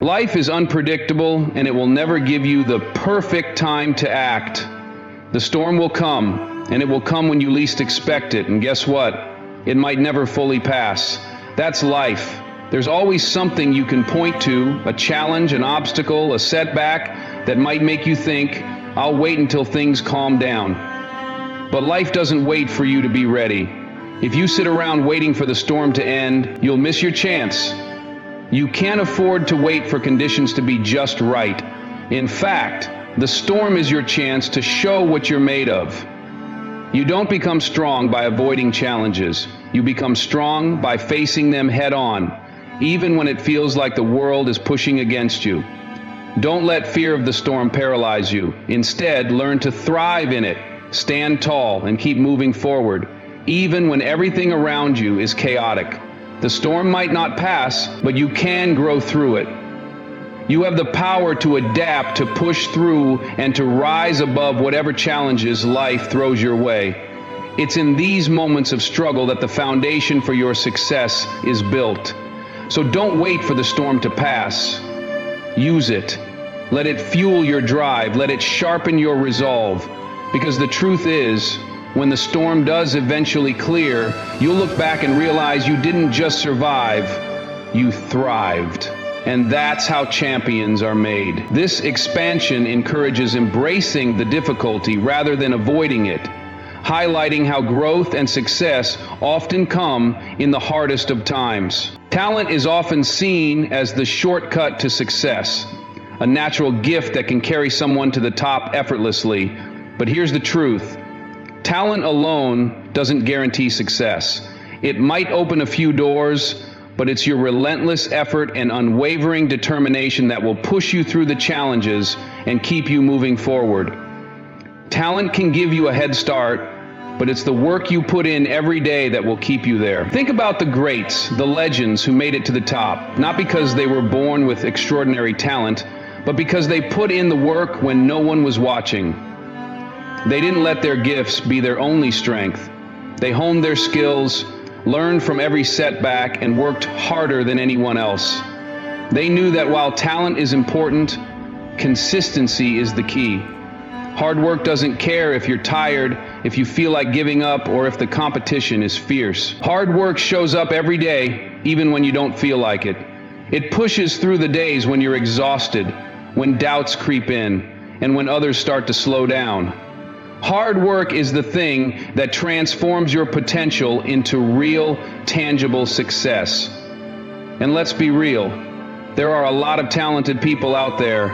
Life is unpredictable, and it will never give you the perfect time to act. The storm will come, and it will come when you least expect it, and guess what? It might never fully pass. That's life. There's always something you can point to, a challenge, an obstacle, a setback that might make you think, I'll wait until things calm down. But life doesn't wait for you to be ready. If you sit around waiting for the storm to end, you'll miss your chance. You can't afford to wait for conditions to be just right. In fact, the storm is your chance to show what you're made of. You don't become strong by avoiding challenges. You become strong by facing them head on, even when it feels like the world is pushing against you. Don't let fear of the storm paralyze you. Instead, learn to thrive in it. Stand tall and keep moving forward, even when everything around you is chaotic. The storm might not pass, but you can grow through it. You have the power to adapt, to push through, and to rise above whatever challenges life throws your way. It's in these moments of struggle that the foundation for your success is built. So don't wait for the storm to pass. Use it. Let it fuel your drive. Let it sharpen your resolve. Because the truth is, when the storm does eventually clear, you'll look back and realize you didn't just survive, you thrived. And that's how champions are made. This expansion encourages embracing the difficulty rather than avoiding it, highlighting how growth and success often come in the hardest of times. Talent is often seen as the shortcut to success, a natural gift that can carry someone to the top effortlessly. But here's the truth. Talent alone doesn't guarantee success. It might open a few doors, but it's your relentless effort and unwavering determination that will push you through the challenges and keep you moving forward. Talent can give you a head start, but it's the work you put in every day that will keep you there. Think about the greats, the legends who made it to the top, not because they were born with extraordinary talent, but because they put in the work when no one was watching. They didn't let their gifts be their only strength. They honed their skills, learned from every setback, and worked harder than anyone else. They knew that while talent is important, consistency is the key. Hard work doesn't care if you're tired, if you feel like giving up, or if the competition is fierce. Hard work shows up every day, even when you don't feel like it. It pushes through the days when you're exhausted, when doubts creep in, and when others start to slow down. Hard work is the thing that transforms your potential into real, tangible success. And let's be real, there are a lot of talented people out there,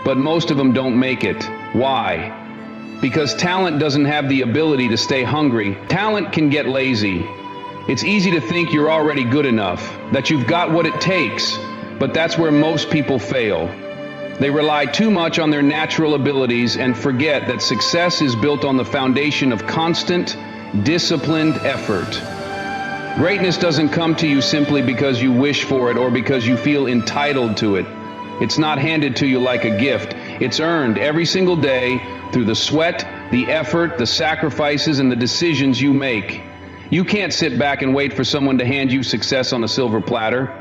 but most of them don't make it. Why? Because talent doesn't have the ability to stay hungry. Talent can get lazy. It's easy to think you're already good enough, that you've got what it takes, but that's where most people fail. They rely too much on their natural abilities and forget that success is built on the foundation of constant, disciplined effort. Greatness doesn't come to you simply because you wish for it or because you feel entitled to it. It's not handed to you like a gift. It's earned every single day through the sweat, the effort, the sacrifices, and the decisions you make. You can't sit back and wait for someone to hand you success on a silver platter.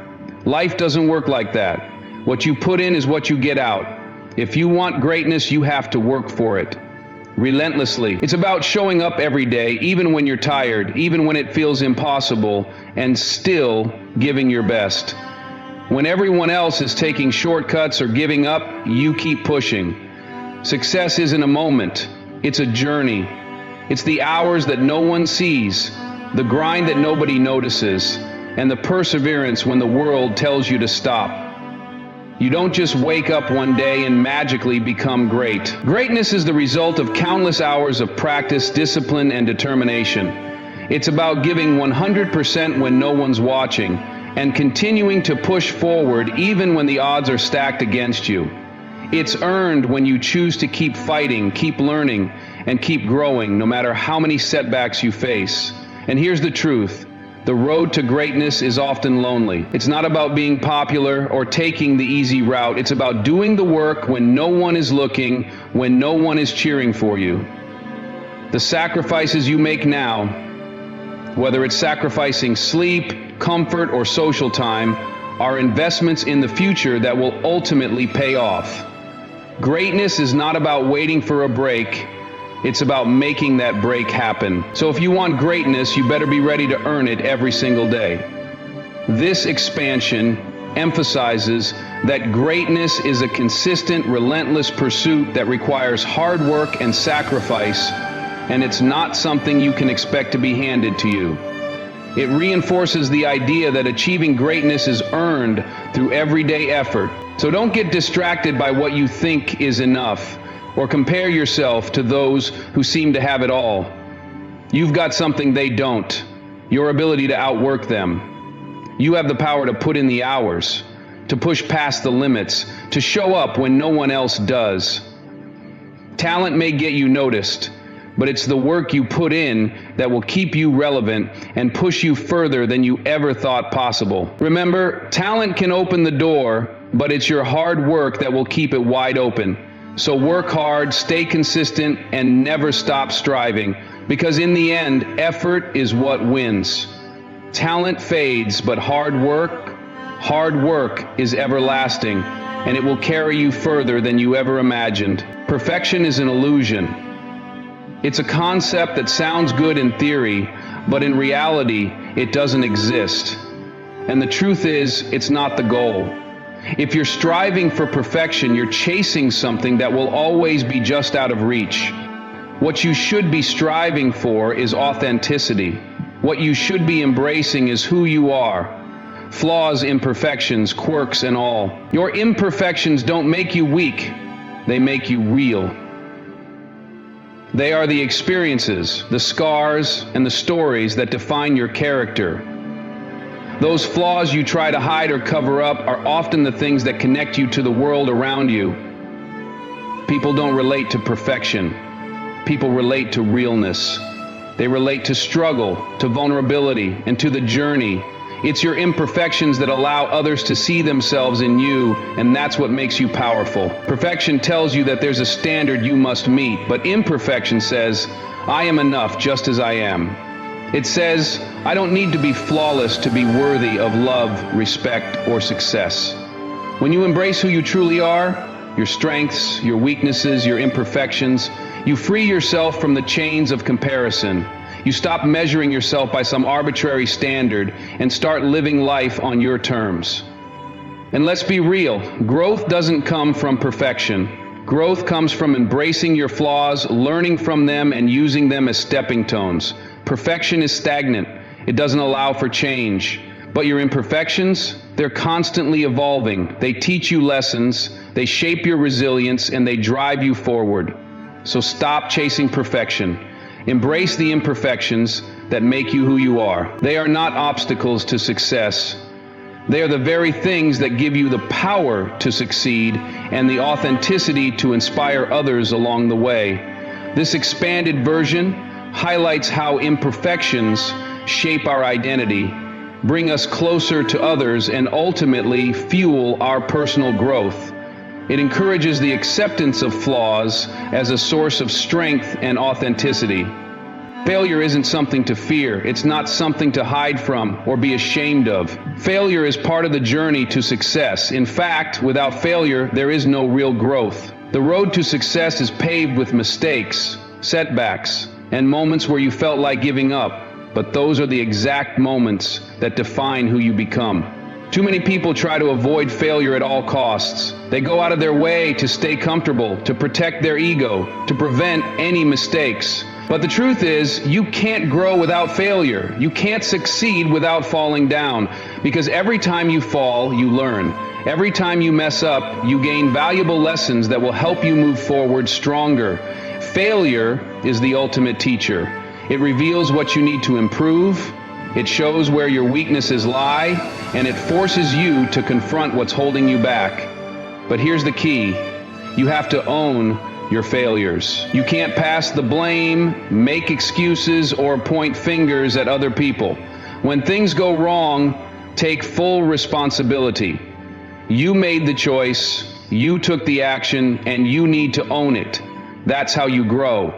Life doesn't work like that. What you put in is what you get out. If you want greatness, you have to work for it. Relentlessly. It's about showing up every day, even when you're tired, even when it feels impossible, and still giving your best. When everyone else is taking shortcuts or giving up, you keep pushing. Success isn't a moment, it's a journey. It's the hours that no one sees, the grind that nobody notices, and the perseverance when the world tells you to stop. You don't just wake up one day and magically become great. Greatness is the result of countless hours of practice, discipline, and determination. It's about giving 100% when no one's watching, and continuing to push forward even when the odds are stacked against you. It's earned when you choose to keep fighting, keep learning, and keep growing no matter how many setbacks you face. And here's the truth. The road to greatness is often lonely. It's not about being popular or taking the easy route. It's about doing the work when no one is looking, when no one is cheering for you. The sacrifices you make now, whether it's sacrificing sleep, comfort, or social time, are investments in the future that will ultimately pay off. Greatness is not about waiting for a break. It's about making that break happen. So if you want greatness, you better be ready to earn it every single day. This expansion emphasizes that greatness is a consistent, relentless pursuit that requires hard work and sacrifice, and it's not something you can expect to be handed to you. It reinforces the idea that achieving greatness is earned through everyday effort. So don't get distracted by what you think is enough, or compare yourself to those who seem to have it all. You've got something they don't: your ability to outwork them. You have the power to put in the hours, to push past the limits, to show up when no one else does. Talent may get you noticed, but it's the work you put in that will keep you relevant and push you further than you ever thought possible. Remember, talent can open the door, but it's your hard work that will keep it wide open. So work hard, stay consistent, and never stop striving, because in the end, effort is what wins. Talent fades, but hard work is everlasting, and it will carry you further than you ever imagined. Perfection is an illusion. It's a concept that sounds good in theory, but in reality, it doesn't exist. And the truth is, it's not the goal. If you're striving for perfection, you're chasing something that will always be just out of reach. What you should be striving for is authenticity. What you should be embracing is who you are. Flaws, imperfections, quirks, and all. Your imperfections don't make you weak. They make you real. They are the experiences, the scars, and the stories that define your character. Those flaws you try to hide or cover up are often the things that connect you to the world around you. People don't relate to perfection. People relate to realness. They relate to struggle, to vulnerability, and to the journey. It's your imperfections that allow others to see themselves in you, and that's what makes you powerful. Perfection tells you that there's a standard you must meet, but imperfection says, I am enough just as I am. It says, I don't need to be flawless to be worthy of love, respect, or success. When you embrace who you truly are, your strengths, your weaknesses, your imperfections, you free yourself from the chains of comparison. You stop measuring yourself by some arbitrary standard and start living life on your terms. And let's be real, growth doesn't come from perfection. Growth comes from embracing your flaws, learning from them, and using them as stepping stones. Perfection is stagnant. It doesn't allow for change. But your imperfections, they're constantly evolving. They teach you lessons, they shape your resilience, and they drive you forward. So stop chasing perfection. Embrace the imperfections that make you who you are. They are not obstacles to success. They are the very things that give you the power to succeed and the authenticity to inspire others along the way. This expanded version highlights how imperfections shape our identity, bring us closer to others, and ultimately fuel our personal growth. It encourages the acceptance of flaws as a source of strength and authenticity. Failure isn't something to fear. It's not something to hide from or be ashamed of. Failure is part of the journey to success. In fact, without failure, there is no real growth. The road to success is paved with mistakes, setbacks, and moments where you felt like giving up. But those are the exact moments that define who you become. Too many people try to avoid failure at all costs. They go out of their way to stay comfortable, to protect their ego, to prevent any mistakes. But the truth is, you can't grow without failure. You can't succeed without falling down. Because every time you fall, you learn. Every time you mess up, you gain valuable lessons that will help you move forward stronger. Failure is the ultimate teacher. It reveals what you need to improve. It shows where your weaknesses lie, and it forces you to confront what's holding you back. But here's the key. You have to own your failures. You can't pass the blame, make excuses, or point fingers at other people. When things go wrong, take full responsibility. You made the choice, you took the action, and you need to own it. That's how you grow.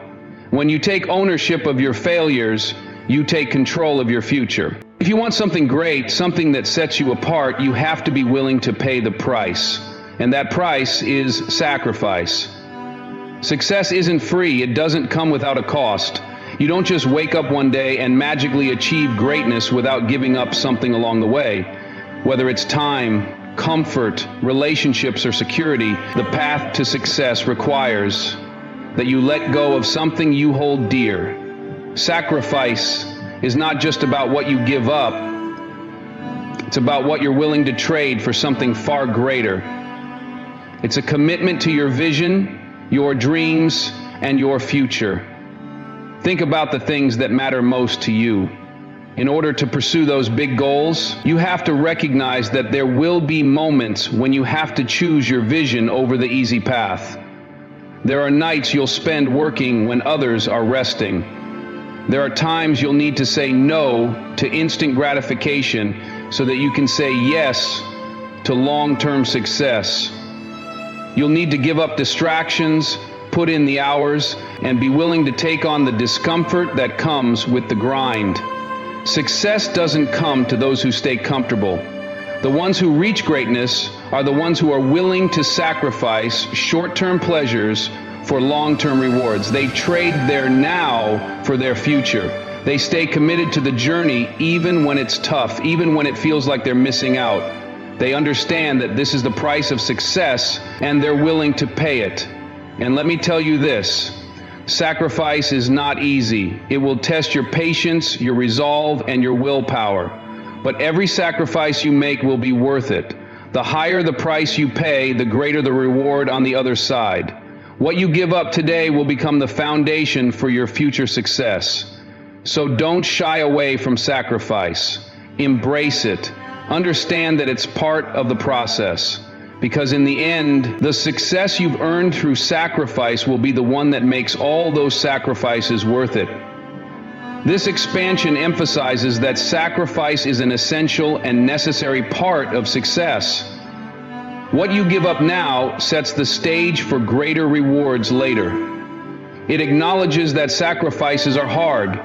When you take ownership of your failures, you take control of your future. If you want something great, something that sets you apart, you have to be willing to pay the price. And that price is sacrifice. Success isn't free. It doesn't come without a cost. You don't just wake up one day and magically achieve greatness without giving up something along the way. Whether it's time, comfort, relationships, or security, the path to success requires that you let go of something you hold dear. Sacrifice is not just about what you give up. It's about what you're willing to trade for something far greater. It's a commitment to your vision, your dreams, and your future. Think about the things that matter most to you. In order to pursue those big goals, you have to recognize that there will be moments when you have to choose your vision over the easy path. There are nights you'll spend working when others are resting. There are times you'll need to say no to instant gratification so that you can say yes to long-term success. You'll need to give up distractions, put in the hours, and be willing to take on the discomfort that comes with the grind. Success doesn't come to those who stay comfortable. The ones who reach greatness are the ones who are willing to sacrifice short-term pleasures for long-term rewards. They trade their now for their future. They stay committed to the journey even when it's tough, even when it feels like they're missing out. They understand that this is the price of success, and they're willing to pay it. And let me tell you this, sacrifice is not easy. It will test your patience, your resolve, and your willpower. But every sacrifice you make will be worth it. The higher the price you pay, the greater the reward on the other side. What you give up today will become the foundation for your future success. So don't shy away from sacrifice. Embrace it. Understand that it's part of the process. Because in the end, the success you've earned through sacrifice will be the one that makes all those sacrifices worth it. This expansion emphasizes that sacrifice is an essential and necessary part of success. What you give up now sets the stage for greater rewards later. It acknowledges that sacrifices are hard,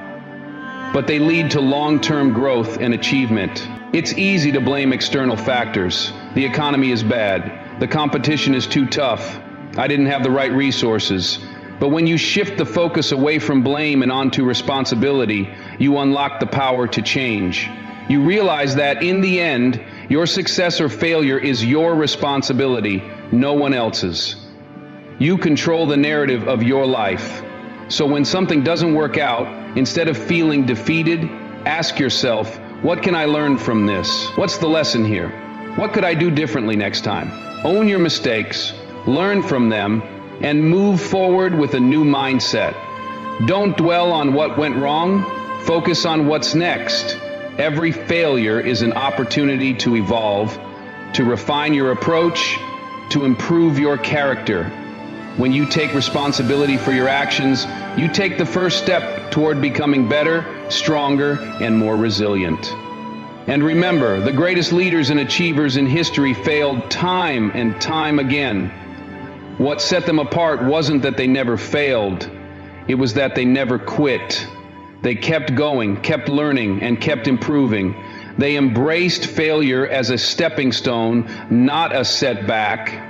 but they lead to long-term growth and achievement. It's easy to blame external factors. The economy is bad. The competition is too tough. I didn't have the right resources. But when you shift the focus away from blame and onto responsibility, you unlock the power to change. You realize that in the end, your success or failure is your responsibility, no one else's. You control the narrative of your life. So when something doesn't work out, instead of feeling defeated, ask yourself, what can I learn from this? What's the lesson here? What could I do differently next time? Own your mistakes, learn from them, and move forward with a new mindset. Don't dwell on what went wrong, focus on what's next. Every failure is an opportunity to evolve, to refine your approach, to improve your character. When you take responsibility for your actions, you take the first step toward becoming better, stronger, and more resilient. And remember, the greatest leaders and achievers in history failed time and time again. What set them apart wasn't that they never failed, it was that they never quit. They kept going, kept learning, and kept improving. They embraced failure as a stepping stone, not a setback.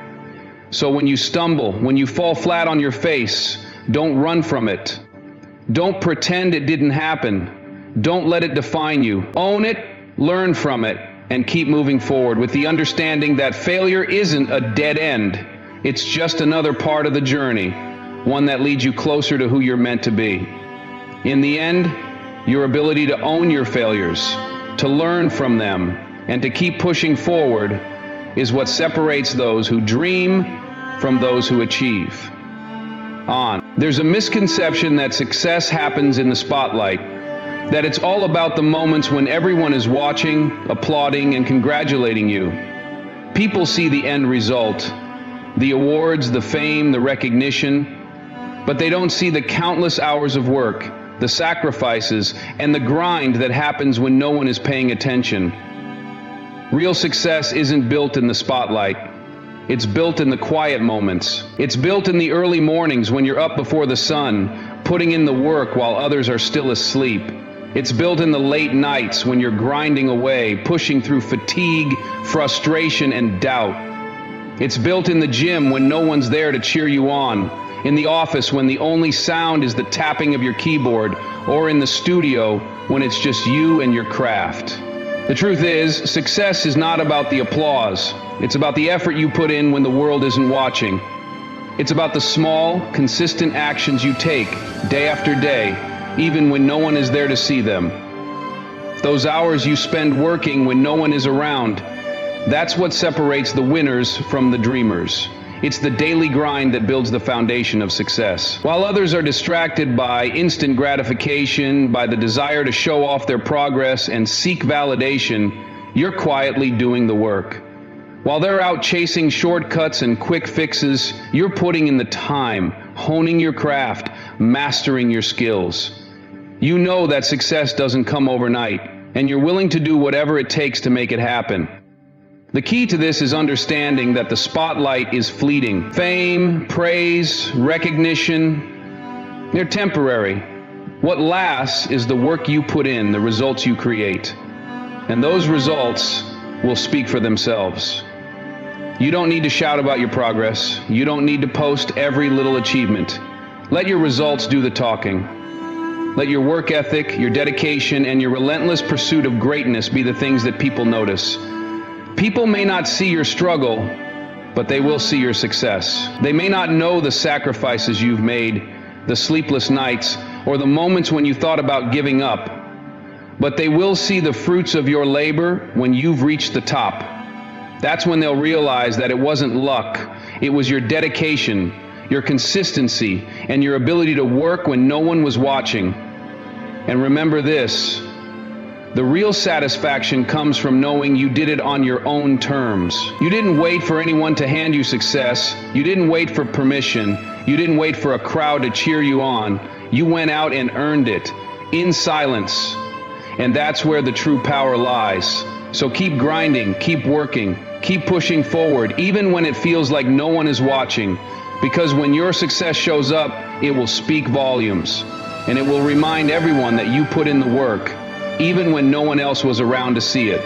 So when you stumble, when you fall flat on your face, don't run from it. Don't pretend it didn't happen. Don't let it define you. Own it, learn from it, and keep moving forward with the understanding that failure isn't a dead end. It's just another part of the journey, one that leads you closer to who you're meant to be. In the end, your ability to own your failures, to learn from them, and to keep pushing forward is what separates those who dream from those who achieve. There's a misconception that success happens in the spotlight, that it's all about the moments when everyone is watching, applauding, and congratulating you. People see the end result, the awards, the fame, the recognition, but they don't see the countless hours of work, the sacrifices, and the grind that happens when no one is paying attention. Real success isn't built in the spotlight. It's built in the quiet moments. It's built in the early mornings when you're up before the sun, putting in the work while others are still asleep. It's built in the late nights when you're grinding away, pushing through fatigue, frustration, and doubt. It's built in the gym when no one's there to cheer you on, in the office when the only sound is the tapping of your keyboard, or in the studio when it's just you and your craft. The truth is, success is not about the applause. It's about the effort you put in when the world isn't watching. It's about the small, consistent actions you take day after day, even when no one is there to see them. Those hours you spend working when no one is around, that's what separates the winners from the dreamers. It's the daily grind that builds the foundation of success. While others are distracted by instant gratification, by the desire to show off their progress and seek validation, you're quietly doing the work. While they're out chasing shortcuts and quick fixes, you're putting in the time, honing your craft, mastering your skills. You know that success doesn't come overnight, and you're willing to do whatever it takes to make it happen. The key to this is understanding that the spotlight is fleeting. Fame, praise, recognition, they're temporary. What lasts is the work you put in, the results you create. And those results will speak for themselves. You don't need to shout about your progress. You don't need to post every little achievement. Let your results do the talking. Let your work ethic, your dedication, and your relentless pursuit of greatness be the things that people notice. People may not see your struggle, but they will see your success. They may not know the sacrifices you've made, the sleepless nights, or the moments when you thought about giving up. But they will see the fruits of your labor when you've reached the top. That's when they'll realize that it wasn't luck, it was your dedication, your consistency, and your ability to work when no one was watching. And remember this, the real satisfaction comes from knowing you did it on your own terms. You didn't wait for anyone to hand you success. You didn't wait for permission. You didn't wait for a crowd to cheer you on. You went out and earned it, in silence. And that's where the true power lies. So keep grinding, keep working, keep pushing forward, even when it feels like no one is watching. Because when your success shows up, it will speak volumes. And it will remind everyone that you put in the work, even when no one else was around to see it.